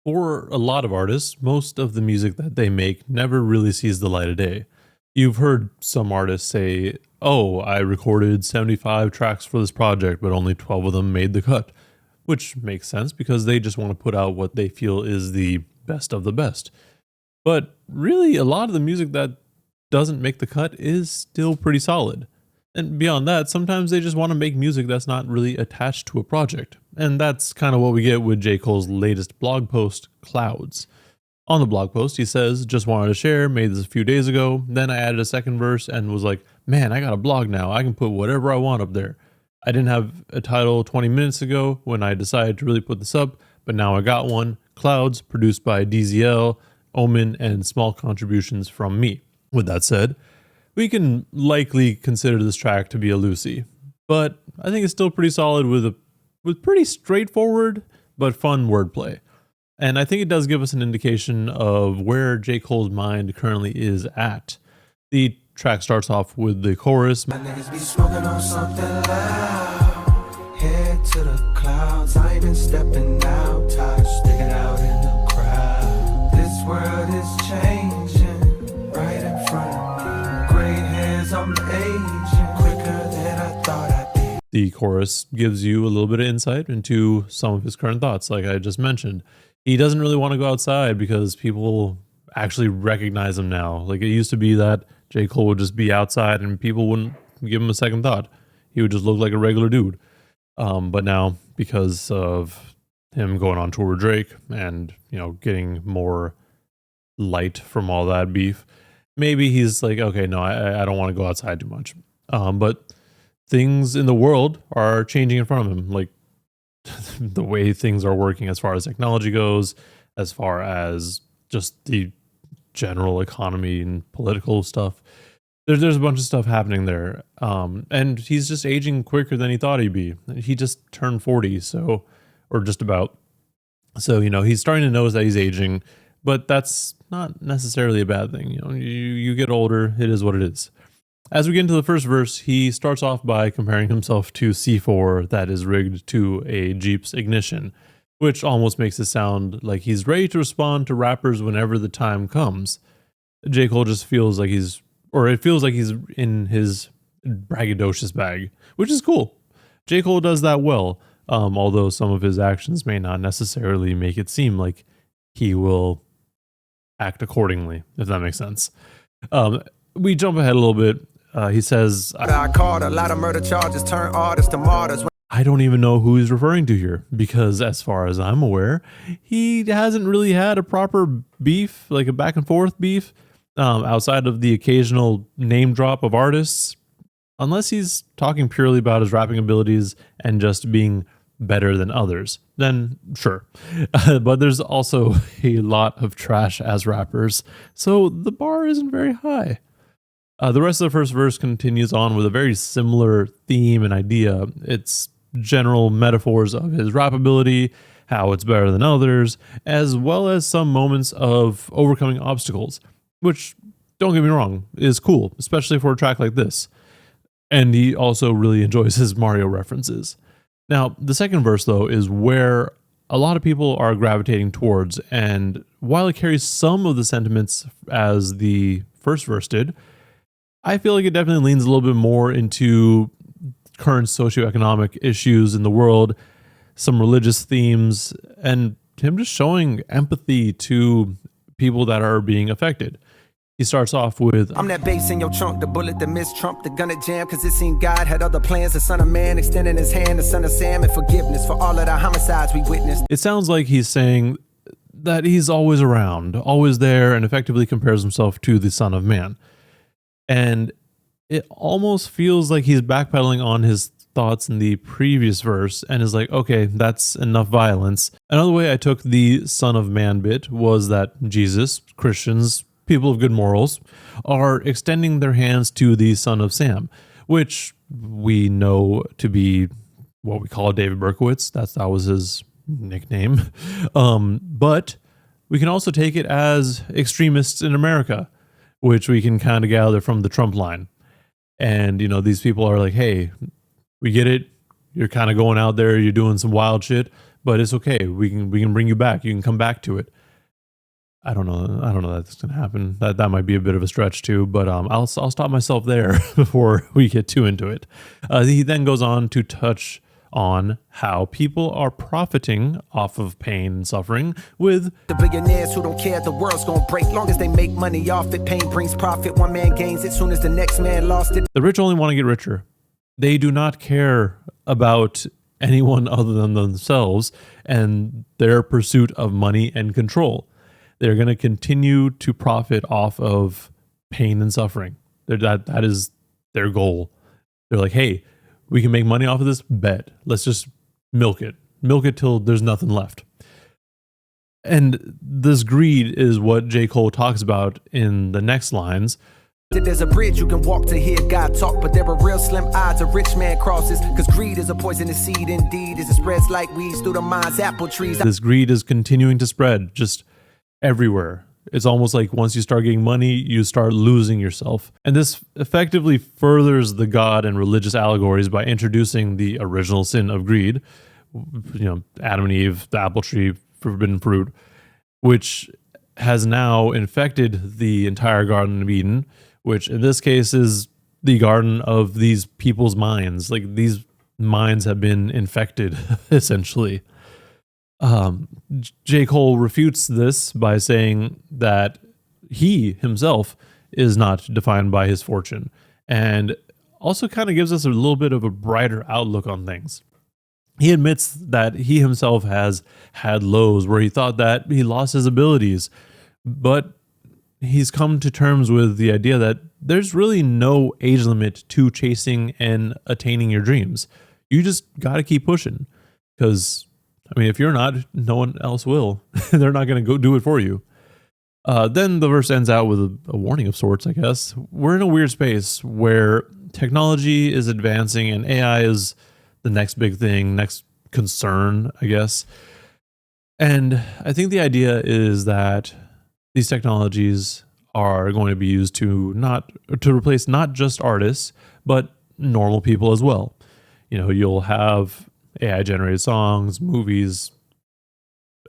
For a lot of artists, most of the music that they make never really sees the light of day. You've heard some artists say, "Oh, I recorded 75 tracks for this project, but only 12 of them made the cut," which makes sense because they just want to put out what they feel is the best of the best. But really, a lot of the music that doesn't make the cut is still pretty solid. And beyond that, sometimes they just want to make music that's not really attached to a project. And that's kind of what we get with J. Cole's latest blog post, Clouds. On the blog post, he says, "Just wanted to share, made this a few days ago. Then I added a second verse and was like, man, I got a blog now. I can put whatever I want up there. I didn't have a title 20 minutes ago when I decided to really put this up, but now I got one. Clouds, produced by DZL, Omen, and small contributions from me." With that said, we can likely consider this track to be a Lucy, but I think it's still pretty solid with pretty straightforward but fun wordplay. And I think it does give us an indication of where J. Cole's mind currently is at. The track starts off with the chorus. My niggas be smoking on something loud. Head to the clouds. I ain't been stepping out. Tired of sticking out in the crowd. This world is changing right in front of me. Gray hairs, I'm aging quicker than I thought I did. The chorus gives you a little bit of insight into some of his current thoughts, like I just mentioned. He doesn't really want to go outside because people actually recognize him now. Like, it used to be that J. Cole would just be outside and people wouldn't give him a second thought. He would just look like a regular dude. But now, because of him going on tour with Drake and, getting more light from all that beef, maybe he's like, okay, no, I don't want to go outside too much. But things in the world are changing in front of him. Like, the way things are working as far as technology goes, as far as just the general economy and political stuff. There's a bunch of stuff happening there. And he's just aging quicker than he thought he'd be. He just turned 40, or just about. So, he's starting to notice that he's aging, but that's not necessarily a bad thing. You get older, it is what it is. As we get into the first verse, he starts off by comparing himself to C4 that is rigged to a Jeep's ignition, which almost makes it sound like he's ready to respond to rappers whenever the time comes. J. Cole just feels like it feels like he's in his braggadocious bag, which is cool. J. Cole does that well, although some of his actions may not necessarily make it seem like he will act accordingly, if that makes sense. We jump ahead a little bit. He says, I caught a lot of murder charges, turn artists to martyrs. I don't even know who he's referring to here, because as far as I'm aware, he hasn't really had a proper beef, like a back and forth beef, outside of the occasional name drop of artists, unless he's talking purely about his rapping abilities and just being better than others, then sure. But there's also a lot of trash as rappers, so the bar isn't very high. The rest of the first verse continues on with a very similar theme and idea. It's general metaphors of his rap ability, how it's better than others, as well as some moments of overcoming obstacles, which, don't get me wrong, is cool, especially for a track like this. And he also really enjoys his Mario references. Now, the second verse, though, is where a lot of people are gravitating towards, and while it carries some of the sentiments as the first verse did, I feel like it definitely leans a little bit more into current socioeconomic issues in the world, some religious themes, and him just showing empathy to people that are being affected. He starts off with, I'm that bass in your trunk, the bullet that missed Trump, the gun that jammed, cause it seemed God had other plans. The son of man extending his hand, the son of Sam, and forgiveness for all of the homicides we witnessed. It sounds like he's saying that he's always around, always there, and effectively compares himself to the son of man. And it almost feels like he's backpedaling on his thoughts in the previous verse and is like, okay, that's enough violence. Another way I took the son of man bit was that Jesus, Christians, people of good morals, are extending their hands to the son of Sam, which we know to be what we call David Berkowitz. That was his nickname. But we can also take it as extremists in America, which we can kind of gather from the Trump line. And, these people are like, hey, we get it. You're kind of going out there, you're doing some wild shit, but it's okay. We can bring you back. You can come back to it. I don't know that's gonna happen. That might be a bit of a stretch too, but I'll stop myself there before we get too into it. He then goes on to touch on how people are profiting off of pain and suffering with the billionaires who don't care the world's gonna break long as they make money off it. Pain brings profit. One man gains it soon as the next man lost it. The rich only want to get richer. They do not care about anyone other than themselves and their pursuit of money and control. They're going to continue to profit off of pain and suffering. That is their goal. They're like, hey, we can make money off of this, bet. Let's just milk it till there's nothing left. And this greed is what J. Cole talks about in the next lines. There's a bridge you can walk to hear God talk, but there are real slim odds a rich man crosses, because greed is a poisonous seed indeed, as it spreads like weeds through the mind's apple trees. This greed is continuing to spread just everywhere. It's almost like once you start getting money, you start losing yourself. And this effectively furthers the God and religious allegories by introducing the original sin of greed, Adam and Eve, the apple tree, forbidden fruit, which has now infected the entire Garden of Eden, which in this case is the garden of these people's minds. Like these minds have been infected, essentially. J. Cole refutes this by saying that he himself is not defined by his fortune, and also kind of gives us a little bit of a brighter outlook on things. He admits that he himself has had lows where he thought that he lost his abilities, but he's come to terms with the idea that there's really no age limit to chasing and attaining your dreams. You just got to keep pushing, because if you're not, no one else will. They're not going to go do it for you. Then the verse ends out with a warning of sorts, I guess. We're in a weird space where technology is advancing and AI is the next big thing, next concern, I guess. And I think the idea is that these technologies are going to be used to replace not just artists, but normal people as well. You'll have AI generated songs, movies.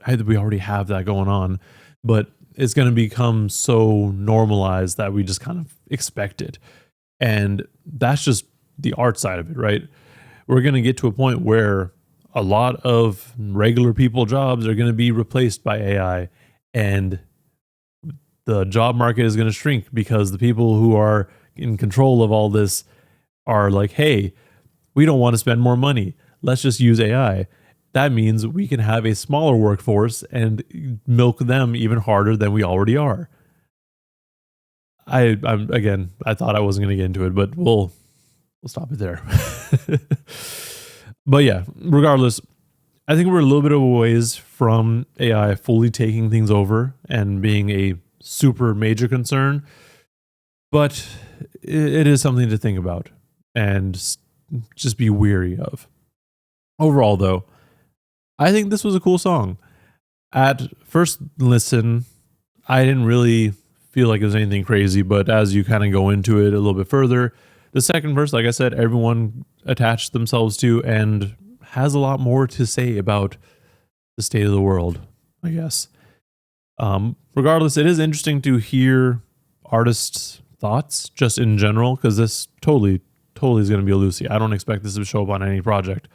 We already have that going on, but it's going to become so normalized that we just kind of expect it. And that's just the art side of it, right? We're going to get to a point where a lot of regular people jobs are going to be replaced by AI, and the job market is going to shrink because the people who are in control of all this are like, hey, we don't want to spend more money. Let's just use AI. That means we can have a smaller workforce and milk them even harder than we already are. I thought I wasn't going to get into it, but we'll stop it there. But yeah, regardless, I think we're a little bit of a ways from AI fully taking things over and being a super major concern, but it is something to think about and just be weary of. Overall, though, I think this was a cool song. At first listen, I didn't really feel like it was anything crazy, but as you kind of go into it a little bit further, the second verse, like I said, everyone attached themselves to and has a lot more to say about the state of the world, I guess. Regardless, it is interesting to hear artists' thoughts just in general, because this totally is going to be a Lucy. I don't expect this to show up on any project.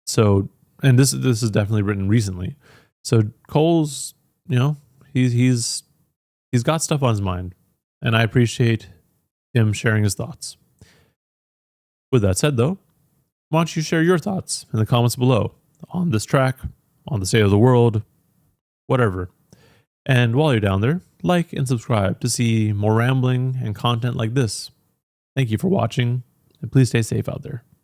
So, and this is definitely written recently. So Cole's, he's got stuff on his mind, and I appreciate him sharing his thoughts. With that said, though, why don't you share your thoughts in the comments below on this track, on the state of the world, whatever. And while you're down there, like and subscribe to see more rambling and content like this. Thank you for watching, and please stay safe out there.